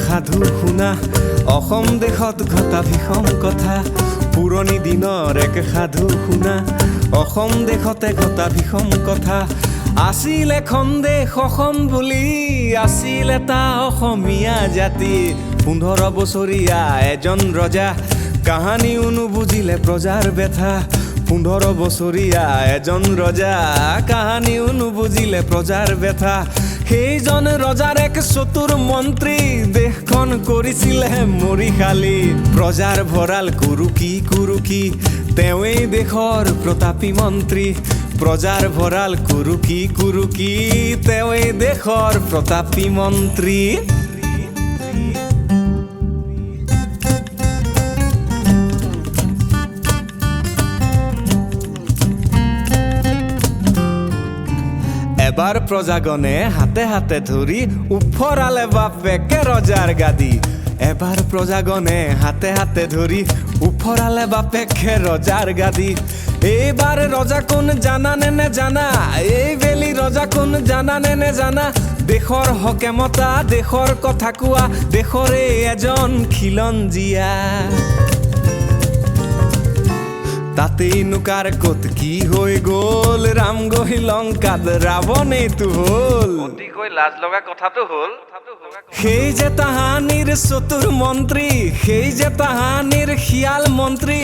সাধু শুনা অসম দেশত ঘটা ভীষণ কথা পুৰণি দিনৰ এক সাধু শুনা অসম দেশতে ঘটা ভীষণ কথা আছিল এখন দেশ অসম বুলি আছিল এটা অসমীয়া জাতি 15 বছৰীয়া এজন ৰজা কাহানিও নুবুজিলে প্ৰজাৰ ব্যথা 15 বছৰীয়া এজন ৰজা কাহানিও নুবুজিলে প্ৰজাৰ ব্যথা সেইজন ৰজাৰ এক চতুৰ মন্ত্ৰী দেশখন কৰিছিলে মৰিশালী প্ৰজাৰ ভঁৰাল কুৰুকি তেওঁই দেশৰ প্ৰতাপী মন্ত্ৰী প্ৰজাৰ ভঁৰাল কুৰুকি তেওঁই দেশৰ প্ৰতাপী মন্ত্ৰী এবাৰ প্ৰজাগণে হাতে হাতে ধৰি উফৰালে বাপেকে ৰজাৰ গাদী এবাৰ প্ৰজাগণে হাতে হাতে ধৰি উফৰালে বাপেকে ৰজাৰ গাদী এইবাৰ ৰজা কোন জানানে নে জানা এইবেলি ৰজা কোন জানানে নে জানা দেশৰ হকেমতা দেশৰ কথা কোৱা দেশৰে এজন খিলঞ্জীয়া তাতেই নুকাৰ কত কি হৈ গ'ল ৰাম গৈ লংকাত ৰাৱণেইটো হ'ল অতিকৈ লাজ লগা কথাটো হ'ল সেই যে তাহানিৰ চতুৰ মন্ত্ৰী সেই যে তাহানিৰ শিয়াল মন্ত্ৰী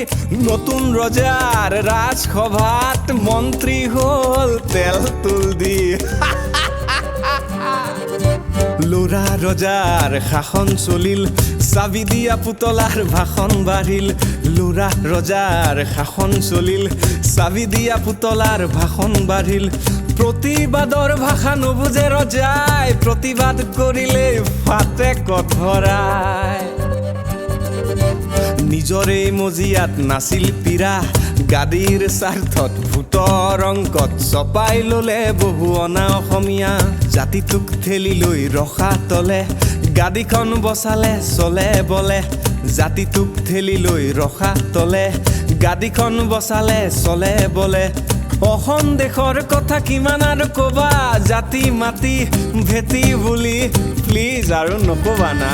নতুন ৰজাৰ ৰাজসভাত মন্ত্ৰী হ'ল তেল তুল দি ল'ৰা ৰজাৰ শাসন চলিল চাবি দিয়া পুতলাৰ ভাষণ বাঢ়িল ল'ৰা ৰজাৰ শাসন চলিল চাবি দিয়া পুতলাৰ ভাষণ বাঢ়িল প্ৰতিবাদৰ ভাষা নুবুজে ৰজাই প্ৰতিবাদ কৰিলে ফাটে কথৰাই নিজৰে মজিয়াত নাছিল পীৰা গাদীৰ স্বাৰ্থত ভূতৰ অংকত চপাই ল'লে বহু অনা অসমীয়া জাতিটোক ঠেলি লৈ ৰখা তলে গাদীখন বচালে চলে বলে জাতিটোক ঠেলি লৈ ৰখা তলে গাদীখন বচালে চলে বলে অসম দেশৰ কথা কিমান আৰু ক'বা জাতি মাতি ভেটি বুলি প্লিজ আৰু নক'বা না